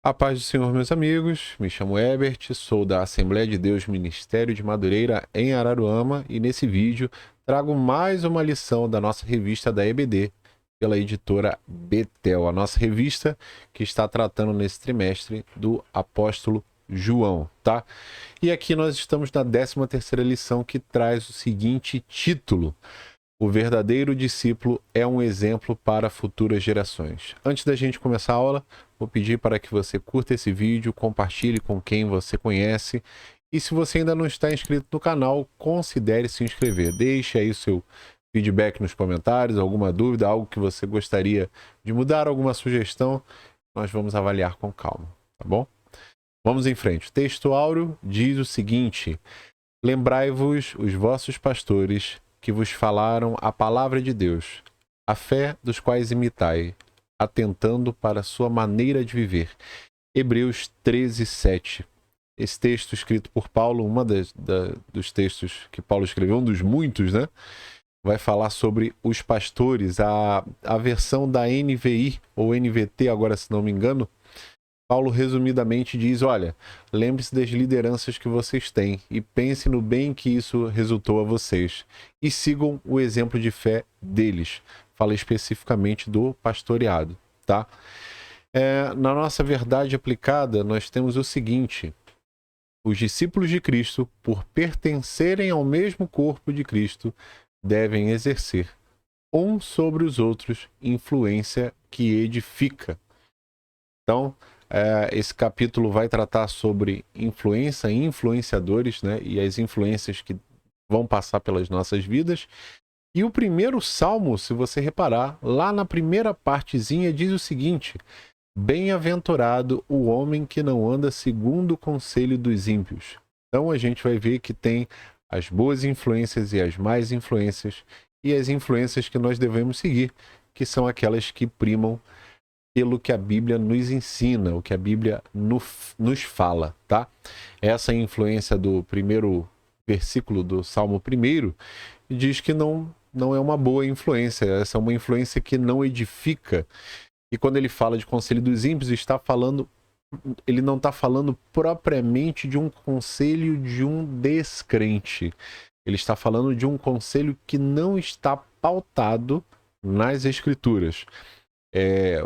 A paz do Senhor, meus amigos. Me chamo Herbert, sou da Assembleia de Deus Ministério de Madureira, em Araruama, e nesse vídeo trago mais uma lição da nossa revista da EBD, pela editora Betel, a nossa revista que está tratando nesse trimestre do apóstolo João, tá? E aqui nós estamos na 13ª lição, que traz o seguinte título: O verdadeiro discípulo é um exemplo para futuras gerações. Antes da gente começar a aula, vou pedir para que você curta esse vídeo, compartilhe com quem você conhece. E se você ainda não está inscrito no canal, considere se inscrever. Deixe aí o seu feedback nos comentários, alguma dúvida, algo que você gostaria de mudar, alguma sugestão. Nós vamos avaliar com calma, tá bom? Vamos em frente. O texto áureo diz o seguinte: Lembrai-vos os vossos pastores que vos falaram a palavra de Deus, a fé dos quais imitai, atentando para a sua maneira de viver. Hebreus 13:7. Esse texto escrito por Paulo, dos textos que Paulo escreveu, um dos muitos, né? Vai falar sobre os pastores. A versão da NVI, ou NVT, agora se não me engano, Paulo resumidamente diz: olha, lembre-se das lideranças que vocês têm e pense no bem que isso resultou a vocês e sigam o exemplo de fé deles. Fala especificamente do pastoreado, tá? Na nossa verdade aplicada, nós temos o seguinte: os discípulos de Cristo, por pertencerem ao mesmo corpo de Cristo, devem exercer uns sobre os outros influência que edifica. Então, esse capítulo vai tratar sobre influência e influenciadores, né? E as influências que vão passar pelas nossas vidas. E o primeiro salmo, se você reparar, lá na primeira partezinha diz o seguinte: Bem-aventurado o homem que não anda segundo o conselho dos ímpios. Então a gente vai ver que tem as boas influências e as más influências, e as influências que nós devemos seguir, que são aquelas que primam pelo que a Bíblia nos ensina, o que a Bíblia nos fala, tá? Essa influência do primeiro versículo do Salmo 1 diz que não é uma boa influência, essa é uma influência que não edifica. E quando ele fala de conselho dos ímpios, ele não está falando propriamente de um conselho de um descrente. Ele está falando de um conselho que não está pautado nas Escrituras.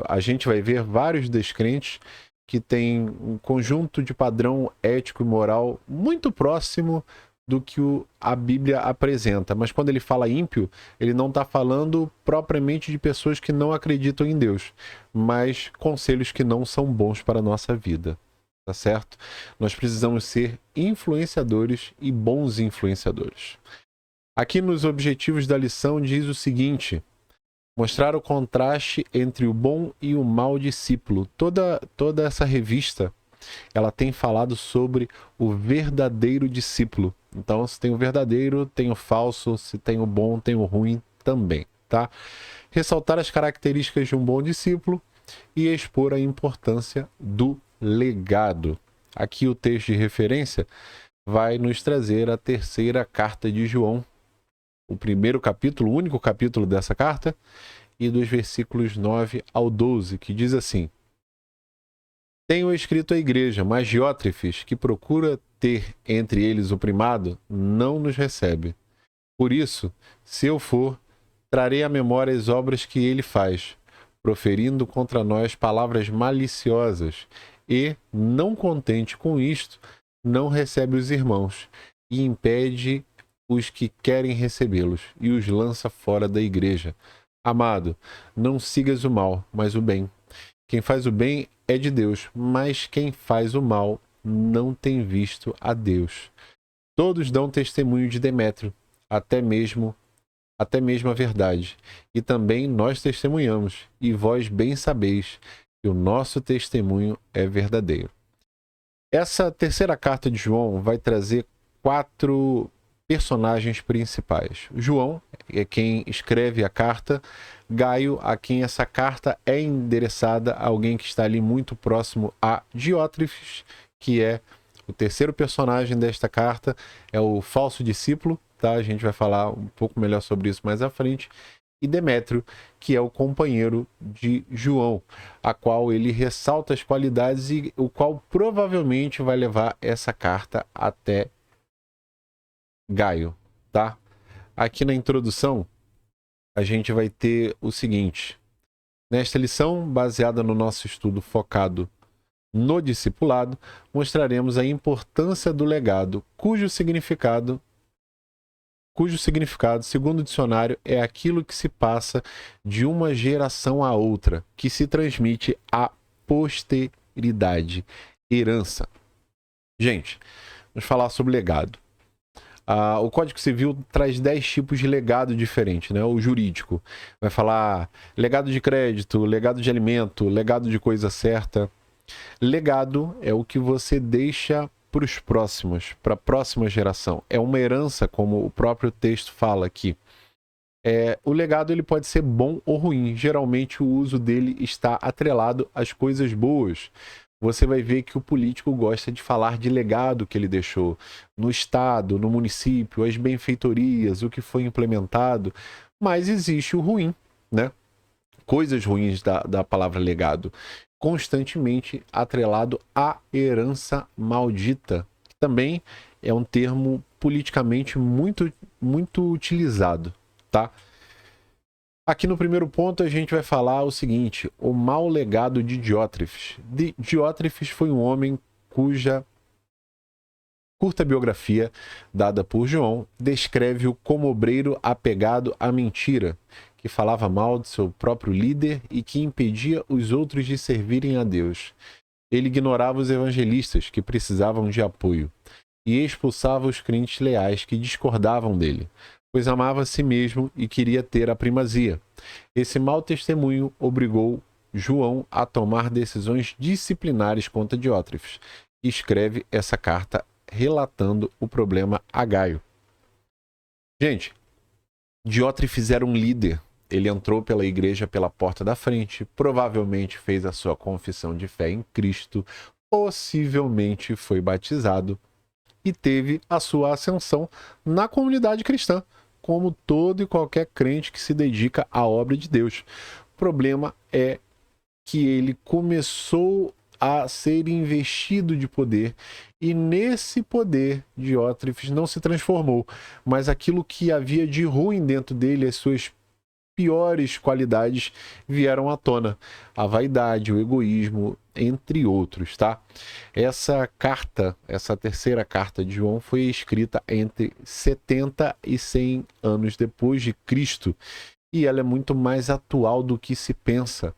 A gente vai ver vários descrentes que têm um conjunto de padrão ético e moral muito próximo do que a Bíblia apresenta. Mas quando ele fala ímpio, ele não está falando propriamente de pessoas que não acreditam em Deus, mas conselhos que não são bons para a nossa vida. Tá certo? Nós precisamos ser influenciadores e bons influenciadores. Aqui nos objetivos da lição diz o seguinte: mostrar o contraste entre o bom e o mau discípulo. Toda essa revista, ela tem falado sobre o verdadeiro discípulo. Então, se tem o verdadeiro, tem o falso, se tem o bom, tem o ruim também, tá? Ressaltar as características de um bom discípulo e expor a importância do legado. Aqui o texto de referência vai nos trazer a terceira carta de João, o primeiro capítulo, o único capítulo dessa carta, e dos versículos 9 ao 12, que diz assim: Tenho escrito à igreja, mas Diótrefes, que procura ter entre eles o primado, não nos recebe. Por isso, se eu for, trarei à memória as obras que ele faz, proferindo contra nós palavras maliciosas, e, não contente com isto, não recebe os irmãos, e impede os que querem recebê-los, e os lança fora da igreja. Amado, não sigas o mal, mas o bem. Quem faz o bem é de Deus, mas quem faz o mal não tem visto a Deus. Todos dão testemunho de Demétrio, até mesmo a verdade. E também nós testemunhamos, e vós bem sabeis que o nosso testemunho é verdadeiro. Essa terceira carta de João vai trazer 4 personagens principais. João é quem escreve a carta. Gaio, a quem essa carta é endereçada, alguém que está ali muito próximo a Diótrefes, que é o terceiro personagem desta carta, é o falso discípulo, tá? A gente vai falar um pouco melhor sobre isso mais à frente. e Demétrio, que é o companheiro de João, a qual ele ressalta as qualidades e o qual provavelmente vai levar essa carta até Gaio, tá? Aqui na introdução, a gente vai ter o seguinte. Nesta lição, baseada no nosso estudo focado no discipulado, mostraremos a importância do legado, cujo significado, segundo o dicionário, é aquilo que se passa de uma geração a outra, que se transmite à posteridade, herança. Gente, vamos falar sobre legado. O Código Civil traz 10 tipos de legado diferentes, né? O jurídico vai falar legado de crédito, legado de alimento, legado de coisa certa. Legado é o que você deixa para os próximos, para a próxima geração. É uma herança, como o próprio texto fala aqui. O legado ele pode ser bom ou ruim. Geralmente o uso dele está atrelado às coisas boas. Você vai ver que o político gosta de falar de legado que ele deixou no estado, no município, as benfeitorias, o que foi implementado. Mas existe o ruim, né? Coisas ruins da palavra legado, constantemente atrelado à herança maldita, que também é um termo politicamente muito utilizado, tá? Aqui no primeiro ponto a gente vai falar o seguinte, o mau legado de Diótrefes. Diótrefes foi um homem cuja curta biografia, dada por João, descreve-o como obreiro apegado à mentira, que falava mal de seu próprio líder e que impedia os outros de servirem a Deus. Ele ignorava os evangelistas, que precisavam de apoio, e expulsava os crentes leais que discordavam dele, pois amava a si mesmo e queria ter a primazia. Esse mau testemunho obrigou João a tomar decisões disciplinares contra Diótrefes, e escreve essa carta relatando o problema a Gaio. Gente, Diótrefes era um líder. Ele entrou pela igreja pela porta da frente, provavelmente fez a sua confissão de fé em Cristo, possivelmente foi batizado e teve a sua ascensão na comunidade cristã, como todo e qualquer crente que se dedica à obra de Deus. O problema é que ele começou a ser investido de poder, e nesse poder Diótrefes não se transformou, mas aquilo que havia de ruim dentro dele, as suas piores qualidades vieram à tona, a vaidade, o egoísmo, entre outros, tá? Essa carta, essa terceira carta de João foi escrita entre 70 e 100 anos depois de Cristo, e ela é muito mais atual do que se pensa.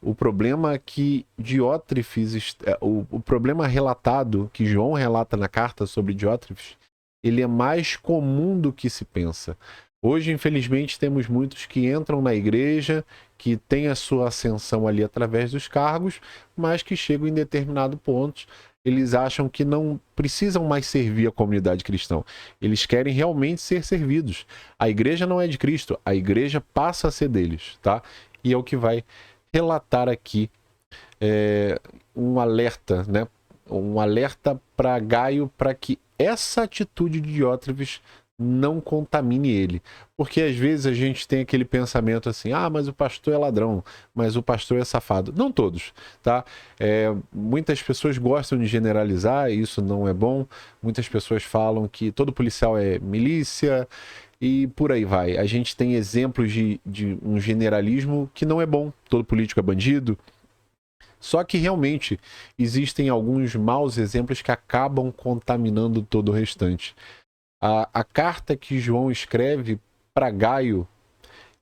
O problema que Diótrefes, o problema relatado, que João relata na carta sobre Diótrefes, ele é mais comum do que se pensa. Hoje, infelizmente, temos muitos que entram na igreja, que têm a sua ascensão ali através dos cargos, mas que chegam em determinado ponto, eles acham que não precisam mais servir a comunidade cristã. Eles querem realmente ser servidos. A igreja não é de Cristo, a igreja passa a ser deles, tá? E é o que vai relatar aqui um alerta, né? Um alerta para Gaio, para que essa atitude de Diótrefes não contamine ele. Porque às vezes a gente tem aquele pensamento assim, mas o pastor é ladrão, mas o pastor é safado. Não todos, tá? Muitas pessoas gostam de generalizar, e isso não é bom. Muitas pessoas falam que todo policial é milícia e por aí vai. A gente tem exemplos de um generalismo que não é bom. Todo político é bandido. Só que realmente existem alguns maus exemplos que acabam contaminando todo o restante. A carta que João escreve para Gaio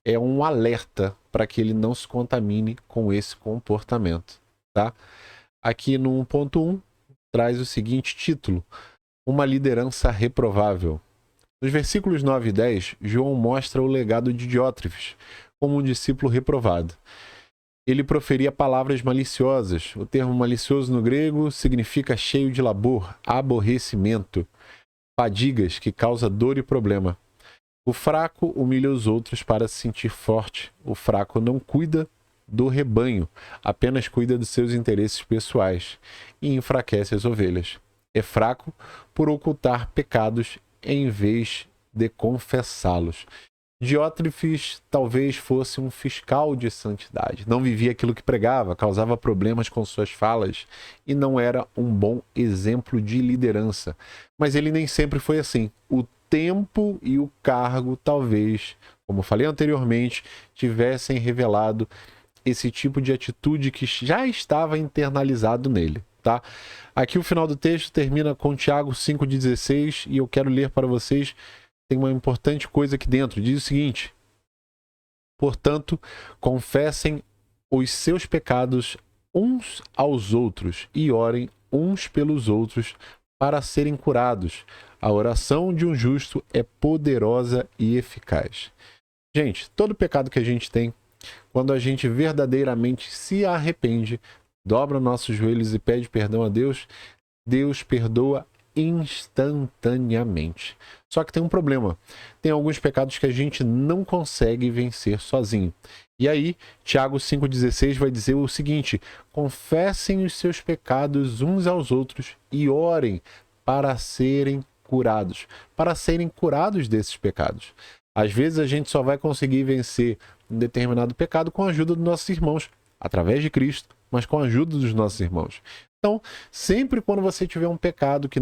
é um alerta para que ele não se contamine com esse comportamento, tá? Aqui no 1.1 traz o seguinte título: uma liderança reprovável. Nos versículos 9 e 10, João mostra o legado de Diótrefes como um discípulo reprovado. Ele proferia palavras maliciosas. O termo malicioso no grego significa cheio de labor, aborrecimento, fadigas que causa dor e problema. O fraco humilha os outros para se sentir forte. O fraco não cuida do rebanho, apenas cuida dos seus interesses pessoais e enfraquece as ovelhas. É fraco por ocultar pecados em vez de confessá-los. Diótrefes talvez fosse um fiscal de santidade. Não vivia aquilo que pregava, causava problemas com suas falas e não era um bom exemplo de liderança. Mas ele nem sempre foi assim. O tempo e o cargo, talvez, como falei anteriormente, tivessem revelado esse tipo de atitude que já estava internalizado nele, tá? Aqui o final do texto termina com Tiago 5,16 e eu quero ler para vocês. Tem uma importante coisa aqui dentro. Diz o seguinte: portanto, confessem os seus pecados uns aos outros e orem uns pelos outros para serem curados. A oração de um justo é poderosa e eficaz. Gente, todo pecado que a gente tem, quando a gente verdadeiramente se arrepende, dobra nossos joelhos e pede perdão a Deus, Deus perdoa instantaneamente. Só que tem um problema. Tem alguns pecados que a gente não consegue vencer sozinho. E aí, Tiago 5,16 vai dizer o seguinte: confessem os seus pecados uns aos outros e orem para serem curados. Para serem curados desses pecados. Às vezes a gente só vai conseguir vencer um determinado pecado com a ajuda dos nossos irmãos, através de Cristo, mas com a ajuda dos nossos irmãos. Então, sempre quando você tiver um pecado que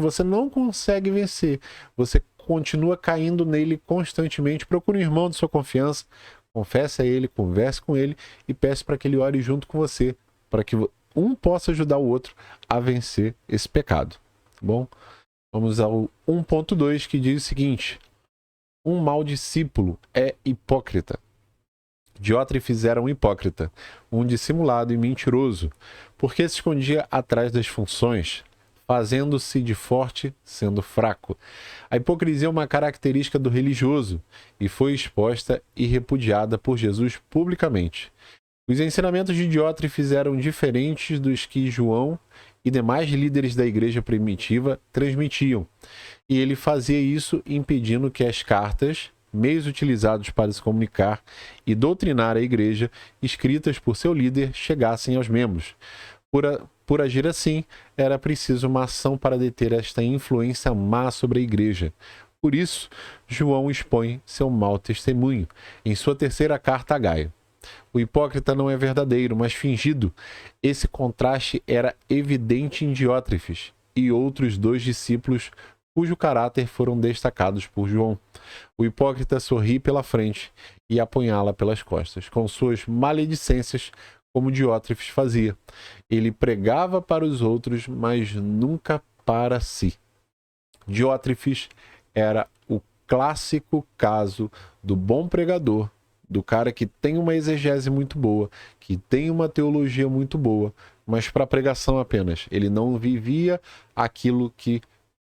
você não consegue vencer, você continua caindo nele constantemente, procure um irmão de sua confiança, confesse a ele, converse com ele e peça para que ele ore junto com você, para que um possa ajudar o outro a vencer esse pecado. Tá bom? Vamos ao 1.2, que diz o seguinte: um mau discípulo é hipócrita. Diótrefes era um hipócrita, um dissimulado e mentiroso, porque se escondia atrás das funções, fazendo-se de forte, sendo fraco. A hipocrisia é uma característica do religioso e foi exposta e repudiada por Jesus publicamente. Os ensinamentos de Diótrefes eram diferentes dos que João e demais líderes da igreja primitiva transmitiam, e ele fazia isso impedindo que as cartas, meios utilizados para se comunicar e doutrinar a igreja, escritas por seu líder, chegassem aos membros. Por agir assim, era preciso uma ação para deter esta influência má sobre a igreja. Por isso, João expõe seu mau testemunho em sua terceira carta a Gaio. O hipócrita não é verdadeiro, mas fingido. Esse contraste era evidente em Diótrefes e outros dois discípulos cujo caráter foram destacados por João. O hipócrita sorri pela frente e apunhala pelas costas, com suas maledicências, como Diótrefes fazia. Ele pregava para os outros, mas nunca para si. Diótrefes era o clássico caso do bom pregador, do cara que tem uma exegese muito boa, que tem uma teologia muito boa, mas para pregação apenas. Ele não vivia aquilo que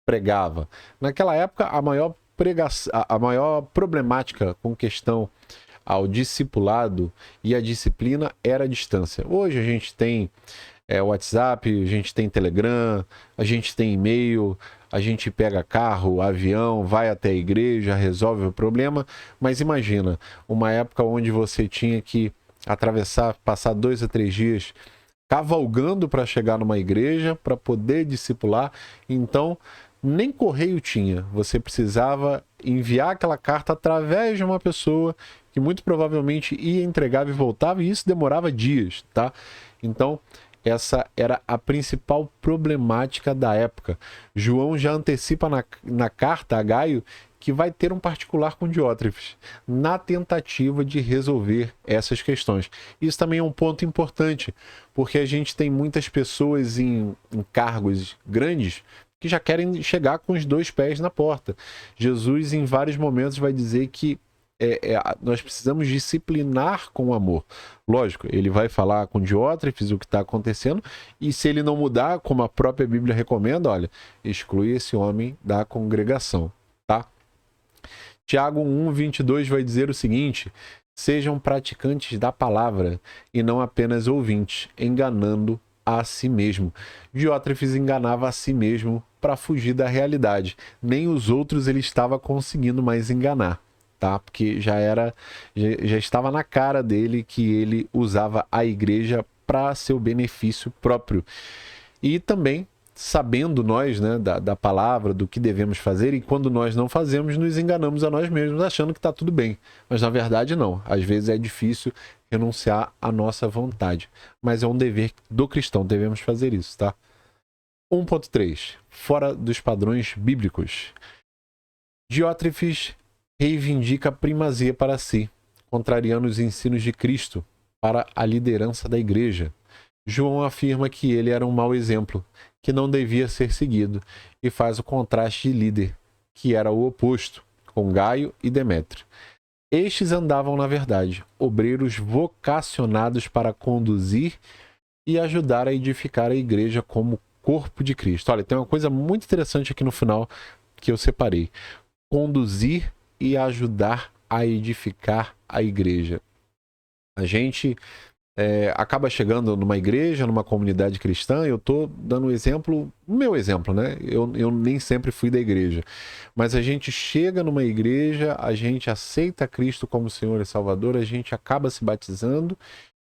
pregava. Naquela época, a maior problemática com questão ao discipulado e a disciplina era a distância. Hoje a gente tem WhatsApp, a gente tem Telegram, a gente tem e-mail, a gente pega carro, avião, vai até a igreja, resolve o problema, mas imagina, uma época onde você tinha que atravessar, passar 2 a 3 dias cavalgando para chegar numa igreja, para poder discipular. Então, nem correio tinha. Você precisava enviar aquela carta através de uma pessoa que muito provavelmente ia entregar e voltava, e isso demorava dias, tá? Então, essa era a principal problemática da época. João já antecipa na carta a Gaio que vai ter um particular com Diótrefes, na tentativa de resolver essas questões. Isso também é um ponto importante, porque a gente tem muitas pessoas em cargos grandes que já querem chegar com os 2 pés na porta. Jesus, em vários momentos, vai dizer que nós precisamos disciplinar com amor. Lógico, ele vai falar com Diótrefes o que está acontecendo, e se ele não mudar, como a própria Bíblia recomenda, olha, exclui esse homem da congregação, tá? Tiago 1:22 vai dizer o seguinte: sejam praticantes da palavra e não apenas ouvintes, enganando a si mesmo. Diótrefes enganava a si mesmo para fugir da realidade. Nem os outros ele estava conseguindo mais enganar, tá? Porque já estava na cara dele que ele usava a igreja para seu benefício próprio. E também sabendo nós, né, da palavra, do que devemos fazer, e quando nós não fazemos, nos enganamos a nós mesmos, achando que está tudo bem. Mas na verdade não. Às vezes é difícil renunciar à nossa vontade. Mas é um dever do cristão, devemos fazer isso, tá? 1.3. Fora dos padrões bíblicos. Diótrefes reivindica a primazia para si, contrariando os ensinos de Cristo para a liderança da igreja. João afirma que ele era um mau exemplo, que não devia ser seguido, e faz o contraste de líder, que era o oposto, com Gaio e Demétrio. Estes andavam na verdade, obreiros vocacionados para conduzir e ajudar a edificar a igreja como corpo de Cristo. Olha, tem uma coisa muito interessante aqui no final que eu separei. Conduzir e ajudar a edificar a igreja. A gente acaba chegando numa igreja, numa comunidade cristã. Eu estou dando um exemplo, o meu exemplo, né? Eu nem sempre fui da igreja. Mas a gente chega numa igreja, a gente aceita Cristo como Senhor e Salvador, a gente acaba se batizando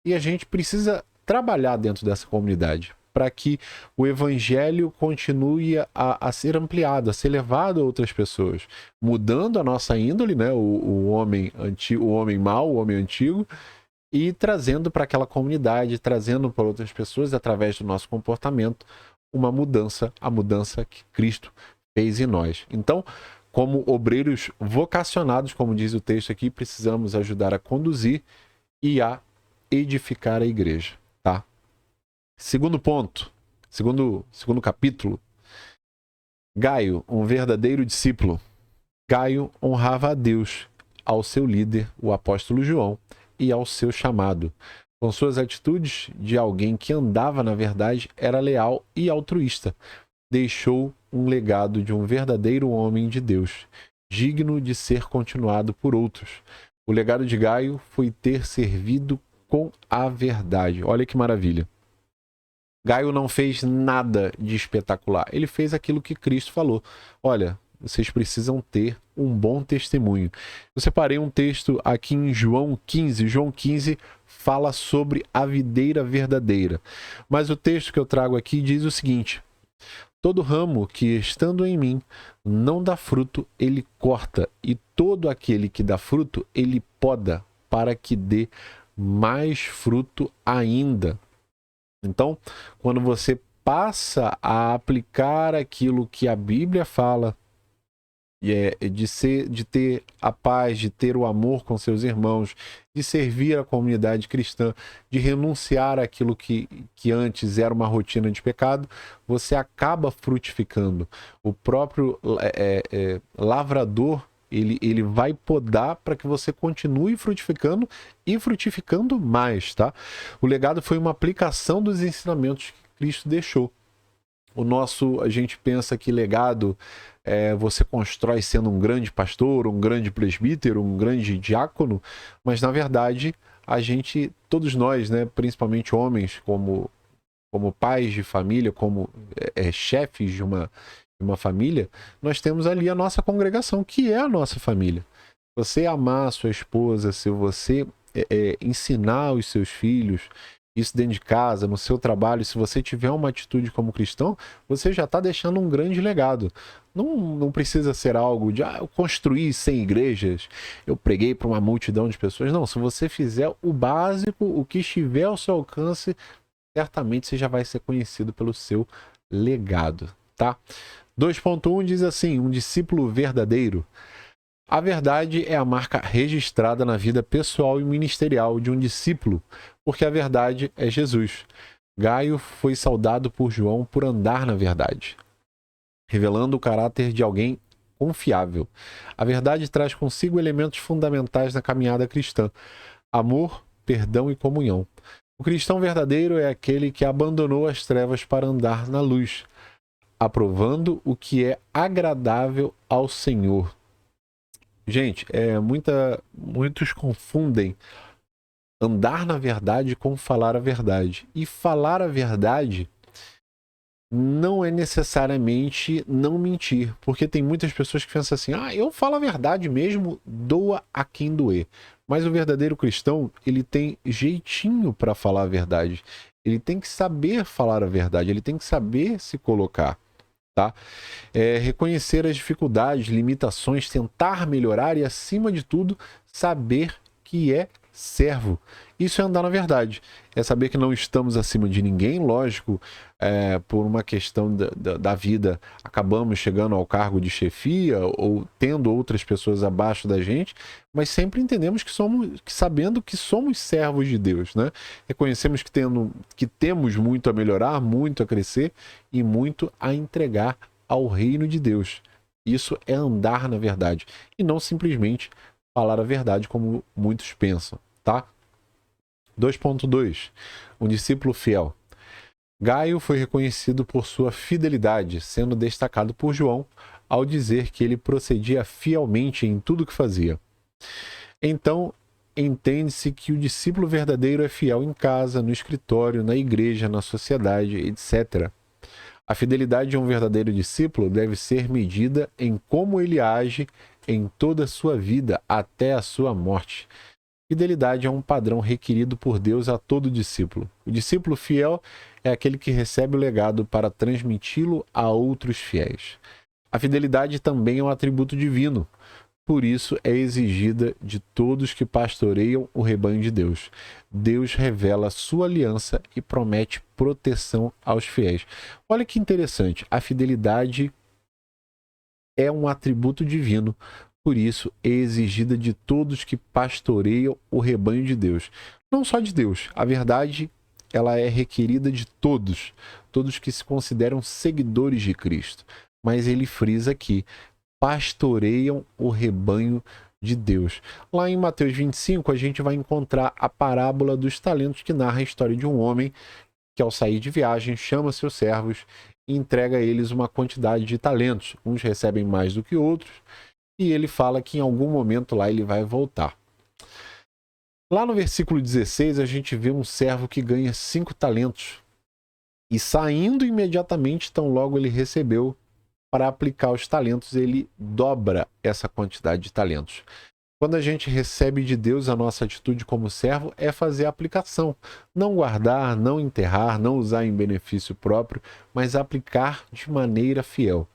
e a gente precisa trabalhar dentro dessa comunidade para que o evangelho continue a ser ampliado, a ser levado a outras pessoas, mudando a nossa índole, né? O homem antigo, o homem mau, o homem antigo, e trazendo para aquela comunidade, trazendo para outras pessoas, através do nosso comportamento, uma mudança, a mudança que Cristo fez em nós. Então, como obreiros vocacionados, como diz o texto aqui, precisamos ajudar a conduzir e a edificar a igreja, tá? Segundo ponto, segundo capítulo, Gaio, um verdadeiro discípulo. Gaio honrava a Deus, ao seu líder, o apóstolo João, e ao seu chamado. Com suas atitudes de alguém que andava na verdade, era leal e altruísta. Deixou um legado de um verdadeiro homem de Deus, digno de ser continuado por outros. O legado de Gaio foi ter servido com a verdade. Olha que maravilha. Gaio não fez nada de espetacular. Ele fez aquilo que Cristo falou. Olha, vocês precisam ter um bom testemunho. Eu separei um texto aqui em João 15. João 15 fala sobre a videira verdadeira. Mas o texto que eu trago aqui diz o seguinte: todo ramo que estando em mim não dá fruto, ele corta, e todo aquele que dá fruto, ele poda, para que dê mais fruto ainda. Então, quando você passa a aplicar aquilo que a Bíblia fala, de ter a paz, de ter o amor com seus irmãos, de servir a comunidade cristã, de renunciar àquilo que antes era uma rotina de pecado, você acaba frutificando. O próprio lavrador, ele vai podar para que você continue frutificando e frutificando mais, tá? O legado foi uma aplicação dos ensinamentos que Cristo deixou. A gente pensa que legado você constrói sendo um grande pastor, um grande presbítero, um grande diácono, mas na verdade todos nós, né, principalmente homens, como pais de família, como chefes de uma família, nós temos ali a nossa congregação, que é a nossa família. Você amar a sua esposa, se você ensinar os seus filhos isso dentro de casa, no seu trabalho, se você tiver uma atitude como cristão, você já está deixando um grande legado. Não precisa ser algo de eu construí 100 igrejas, eu preguei para uma multidão de pessoas. Não, se você fizer o básico, o que estiver ao seu alcance, certamente você já vai ser conhecido pelo seu legado, tá? 2.1 diz assim: um discípulo verdadeiro. A verdade é a marca registrada na vida pessoal e ministerial de um discípulo, porque a verdade é Jesus. Gaio foi saudado por João por andar na verdade, revelando o caráter de alguém confiável. A verdade traz consigo elementos fundamentais na caminhada cristã: amor, perdão e comunhão. O cristão verdadeiro é aquele que abandonou as trevas para andar na luz, aprovando o que é agradável ao Senhor. Gente, muitos confundem andar na verdade com falar a verdade. E falar a verdade não é necessariamente não mentir, porque tem muitas pessoas que pensam assim: eu falo a verdade mesmo, doa a quem doer. Mas o verdadeiro cristão, ele tem jeitinho para falar a verdade. Ele tem que saber falar a verdade, ele tem que saber se colocar, tá? Reconhecer as dificuldades, limitações, tentar melhorar e, acima de tudo, saber que é servo. Isso é andar na verdade. É saber que não estamos acima de ninguém, lógico, por uma questão da vida, acabamos chegando ao cargo de chefia ou tendo outras pessoas abaixo da gente, mas sempre entendemos sabendo que somos servos de Deus, né? Reconhecemos que temos muito a melhorar, muito a crescer e muito a entregar ao reino de Deus. Isso é andar na verdade e não simplesmente falar a verdade como muitos pensam, tá? 2.2. Um discípulo fiel. Gaio foi reconhecido por sua fidelidade, sendo destacado por João ao dizer que ele procedia fielmente em tudo que fazia. Então, entende-se que o discípulo verdadeiro é fiel em casa, no escritório, na igreja, na sociedade, etc. A fidelidade de um verdadeiro discípulo deve ser medida em como ele age em toda a sua vida até a sua morte. Fidelidade é um padrão requerido por Deus a todo discípulo. O discípulo fiel é aquele que recebe o legado para transmiti-lo a outros fiéis. A fidelidade também é um atributo divino. Por isso é exigida de todos que pastoreiam o rebanho de Deus. Deus revela sua aliança e promete proteção aos fiéis. Olha que interessante, a fidelidade é um atributo divino, por isso é exigida de todos que pastoreiam o rebanho de Deus. Não só de Deus, a verdade ela é requerida de todos que se consideram seguidores de Cristo. Mas ele frisa aqui, pastoreiam o rebanho de Deus. Lá em Mateus 25, a gente vai encontrar a parábola dos talentos, que narra a história de um homem que, ao sair de viagem, chama seus servos e entrega a eles uma quantidade de talentos. Uns recebem mais do que outros, e ele fala que em algum momento lá ele vai voltar. Lá no versículo 16, a gente vê um servo que ganha 5 talentos. E saindo imediatamente, tão logo ele recebeu, para aplicar os talentos, ele dobra essa quantidade de talentos. Quando a gente recebe de Deus, a nossa atitude como servo é fazer a aplicação. Não guardar, não enterrar, não usar em benefício próprio, mas aplicar de maneira fiel.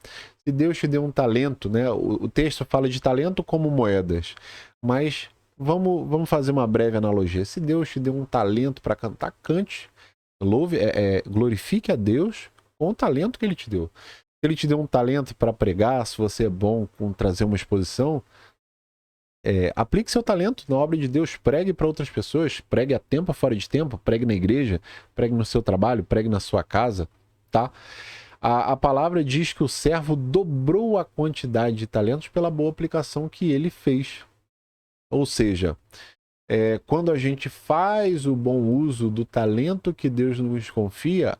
Se Deus te deu um talento, né? O texto fala de talento como moedas, mas vamos fazer uma breve analogia. Se Deus te deu um talento para cantar, cante, glorifique a Deus com o talento que Ele te deu. Se Ele te deu um talento para pregar, se você é bom com trazer uma exposição, aplique seu talento na obra de Deus, pregue para outras pessoas, pregue a tempo, fora de tempo, pregue na igreja, pregue no seu trabalho, pregue na sua casa, tá? A palavra diz que o servo dobrou a quantidade de talentos pela boa aplicação que ele fez. Ou seja, quando a gente faz o bom uso do talento que Deus nos confia,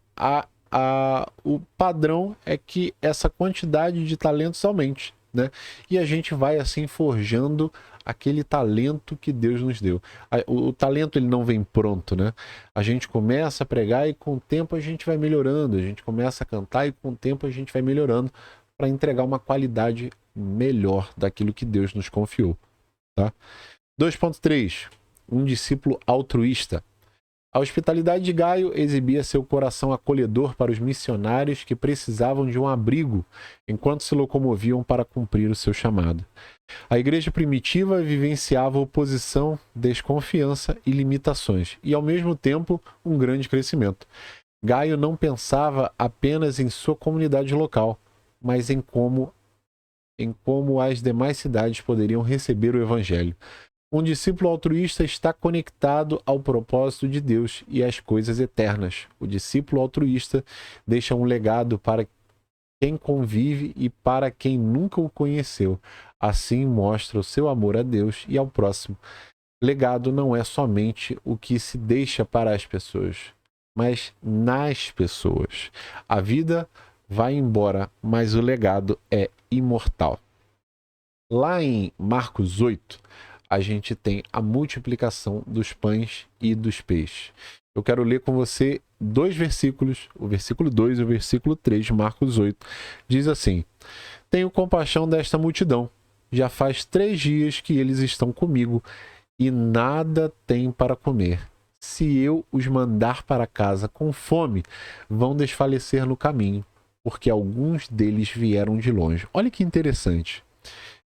o padrão é que essa quantidade de talentos aumente, né? E a gente vai assim forjando aquele talento que Deus nos deu. O talento ele não vem pronto, né? A gente começa a pregar e com o tempo a gente vai melhorando, a gente começa a cantar e com o tempo a gente vai melhorando para entregar uma qualidade melhor daquilo que Deus nos confiou, tá? 2.3. Um discípulo altruísta. A hospitalidade de Gaio exibia seu coração acolhedor para os missionários que precisavam de um abrigo enquanto se locomoviam para cumprir o seu chamado. A igreja primitiva vivenciava oposição, desconfiança e limitações, e ao mesmo tempo um grande crescimento. Gaio não pensava apenas em sua comunidade local, mas em como as demais cidades poderiam receber o evangelho. Um discípulo altruísta está conectado ao propósito de Deus e às coisas eternas. O discípulo altruísta deixa um legado para quem convive e para quem nunca o conheceu. Assim mostra o seu amor a Deus e ao próximo. Legado não é somente o que se deixa para as pessoas, mas nas pessoas. A vida vai embora, mas o legado é imortal. Lá em Marcos 8, a gente tem a multiplicação dos pães e dos peixes. Eu quero ler com você 2 versículos, o versículo 2 e o versículo 3 de Marcos 8. Diz assim: Tenho compaixão desta multidão. Já faz 3 dias que eles estão comigo e nada têm para comer. se eu os mandar para casa com fome, vão desfalecer no caminho, porque alguns deles vieram de longe. Olha que interessante.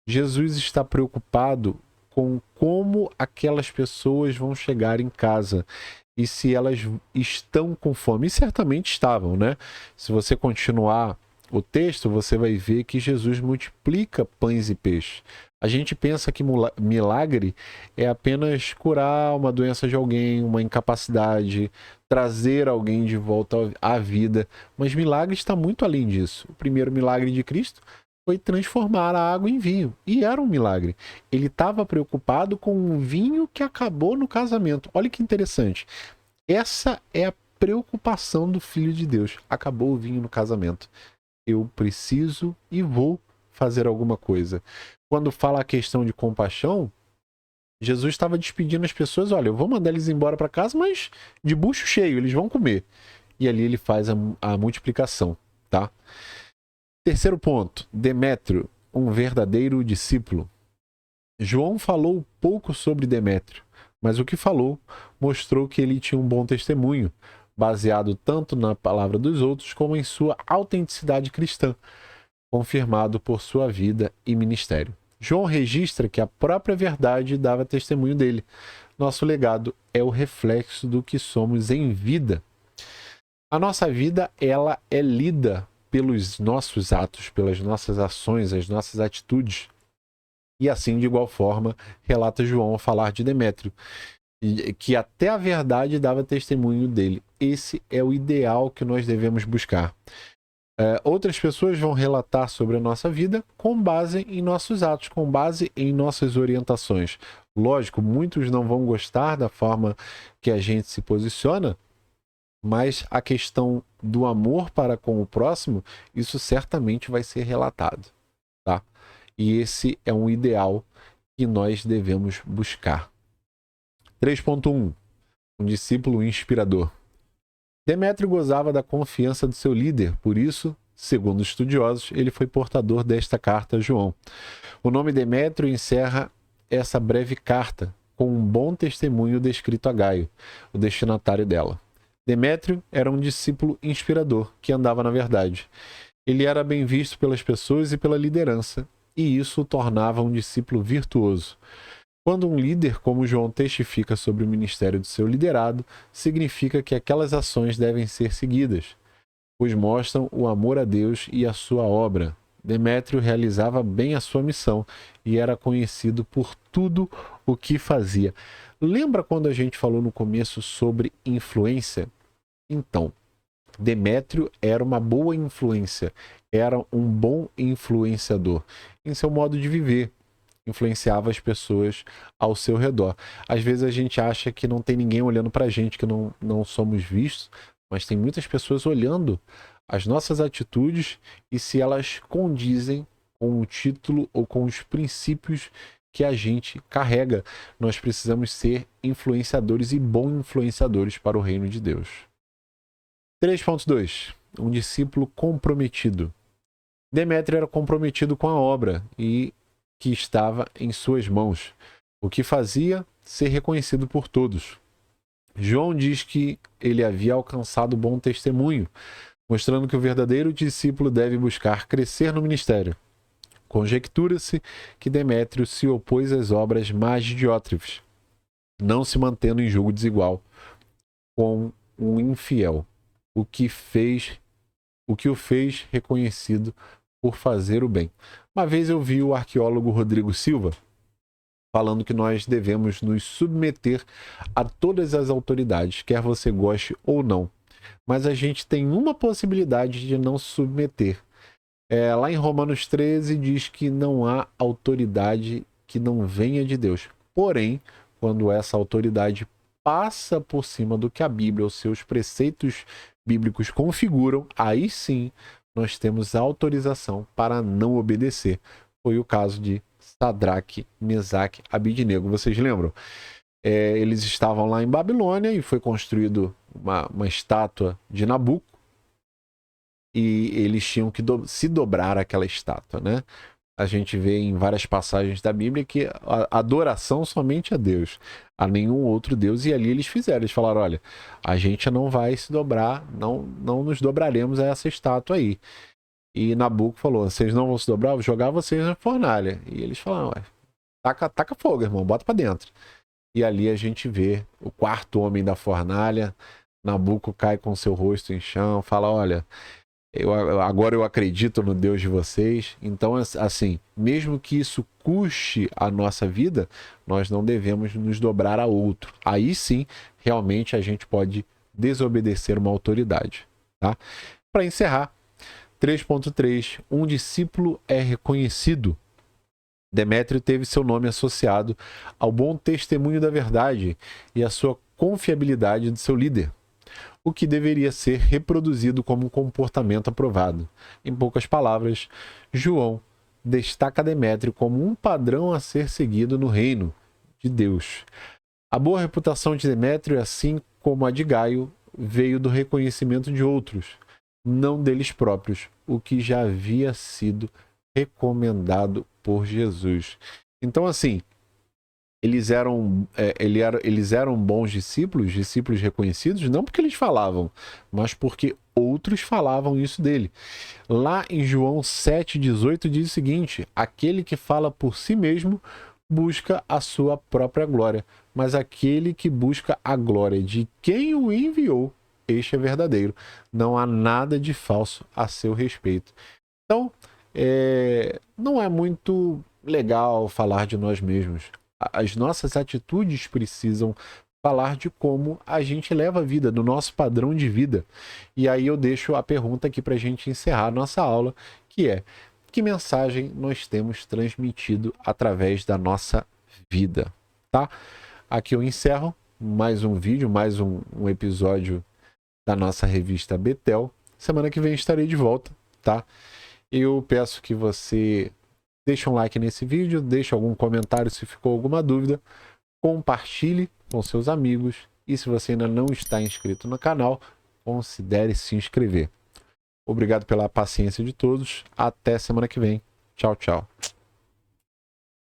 Jesus está preocupado com como aquelas pessoas vão chegar em casa e se elas estão com fome. E certamente estavam, né? Se você continuar o texto, você vai ver que Jesus multiplica pães e peixes. A gente pensa que milagre é apenas curar uma doença de alguém, uma incapacidade, trazer alguém de volta à vida. Mas milagre está muito além disso. O primeiro milagre de Cristo foi transformar a água em vinho. E era um milagre. Ele estava preocupado com um vinho que acabou no casamento. Olha que interessante. Essa é a preocupação do Filho de Deus. Acabou o vinho no casamento. Eu preciso e vou fazer alguma coisa. Quando fala a questão de compaixão, Jesus estava despedindo as pessoas. Olha, eu vou mandar eles embora para casa, mas de bucho cheio, eles vão comer. E ali ele faz a multiplicação, tá? Terceiro ponto, Demétrio, um verdadeiro discípulo. João falou pouco sobre Demétrio, mas o que falou mostrou que ele tinha um bom testemunho, baseado tanto na palavra dos outros como em sua autenticidade cristã, confirmado por sua vida e ministério. João registra que a própria verdade dava testemunho dele. Nosso legado é o reflexo do que somos em vida. A nossa vida, ela é lida pelos nossos atos, pelas nossas ações, as nossas atitudes. E assim, de igual forma, relata João ao falar de Demétrio, que até a verdade dava testemunho dele. Esse é o ideal que nós devemos buscar. Outras pessoas vão relatar sobre a nossa vida com base em nossos atos, com base em nossas orientações. Lógico, muitos não vão gostar da forma que a gente se posiciona, mas a questão do amor para com o próximo, isso certamente vai ser relatado, tá? E esse é um ideal que nós devemos buscar. 3.1. Um discípulo inspirador. Demétrio gozava da confiança do seu líder, por isso, segundo estudiosos, ele foi portador desta carta a João. O nome Demétrio encerra essa breve carta com um bom testemunho descrito a Gaio, o destinatário dela. Demétrio era um discípulo inspirador, que andava na verdade. Ele era bem visto pelas pessoas e pela liderança, e isso o tornava um discípulo virtuoso. Quando um líder como João testifica sobre o ministério do seu liderado, significa que aquelas ações devem ser seguidas, pois mostram o amor a Deus e a sua obra. Demétrio realizava bem a sua missão e era conhecido por tudo o que fazia. Lembra quando a gente falou no começo sobre influência? Então, Demétrio era uma boa influência, era um bom influenciador em seu modo de viver. Influenciava as pessoas ao seu redor. Às vezes a gente acha que não tem ninguém olhando pra gente, que não somos vistos, mas tem muitas pessoas olhando as nossas atitudes e se elas condizem com o título ou com os princípios que a gente carrega. Nós precisamos ser influenciadores e bons influenciadores para o reino de Deus. 3.2. Um discípulo comprometido. Demétrio era comprometido com a obra e que estava em suas mãos, o que fazia ser reconhecido por todos. João diz que ele havia alcançado bom testemunho, mostrando que o verdadeiro discípulo deve buscar crescer no ministério. Conjectura-se que Demétrio se opôs às obras más de Diótrefes, não se mantendo em julgo desigual com um infiel, o que o fez reconhecido por fazer o bem. Uma vez eu vi o arqueólogo Rodrigo Silva falando que nós devemos nos submeter a todas as autoridades, quer você goste ou não. Mas a gente tem uma possibilidade de não se submeter. Lá em Romanos 13 diz que não há autoridade que não venha de Deus. Porém, quando essa autoridade passa por cima do que a Bíblia, os seus preceitos bíblicos configuram, aí sim nós temos autorização para não obedecer. Foi o caso de Sadraque, Mesaque, Abidnego. Vocês lembram? Eles estavam lá em Babilônia e foi construído uma estátua de Nabuco e eles tinham que se dobrar aquela estátua, né? a gente vê em várias passagens da Bíblia que a adoração somente a Deus, a nenhum outro Deus, e ali eles fizeram, eles falaram, olha, a gente não vai se dobrar, não nos dobraremos a essa estátua aí. E Nabuco falou, vocês não vão se dobrar, eu vou jogar vocês na fornalha. E eles falaram, ué, taca fogo, irmão, bota pra dentro. E ali a gente vê o quarto homem da fornalha, Nabuco cai com seu rosto em chão, fala, olha, agora eu acredito no Deus de vocês. Então, assim, mesmo que isso custe a nossa vida, nós não devemos nos dobrar a outro. Aí sim, realmente a gente pode desobedecer uma autoridade. Tá? Para encerrar, 3.3, um discípulo é reconhecido. Demétrio teve seu nome associado ao bom testemunho da verdade e à sua confiabilidade de seu líder, o que deveria ser reproduzido como um comportamento aprovado. Em poucas palavras, João destaca Demétrio como um padrão a ser seguido no reino de Deus. A boa reputação de Demétrio, assim como a de Gaio, veio do reconhecimento de outros, não deles próprios, o que já havia sido recomendado por Jesus. Então, assim, eles eram bons discípulos, discípulos reconhecidos, não porque eles falavam, mas porque outros falavam isso dele. Lá em João 7,18 diz o seguinte: aquele que fala por si mesmo busca a sua própria glória, mas aquele que busca a glória de quem o enviou, este é verdadeiro. Não há nada de falso a seu respeito. Então, não é muito legal falar de nós mesmos. As nossas atitudes precisam falar de como a gente leva a vida, do nosso padrão de vida. E aí eu deixo a pergunta aqui para a gente encerrar a nossa aula, que é: que mensagem nós temos transmitido através da nossa vida? Tá? Aqui eu encerro mais um vídeo, mais um episódio da nossa revista Betel. Semana que vem estarei de volta, tá? Eu peço que você deixe um like nesse vídeo, deixe algum comentário se ficou alguma dúvida, compartilhe com seus amigos e se você ainda não está inscrito no canal, considere se inscrever. Obrigado pela paciência de todos. Até semana que vem. Tchau, tchau.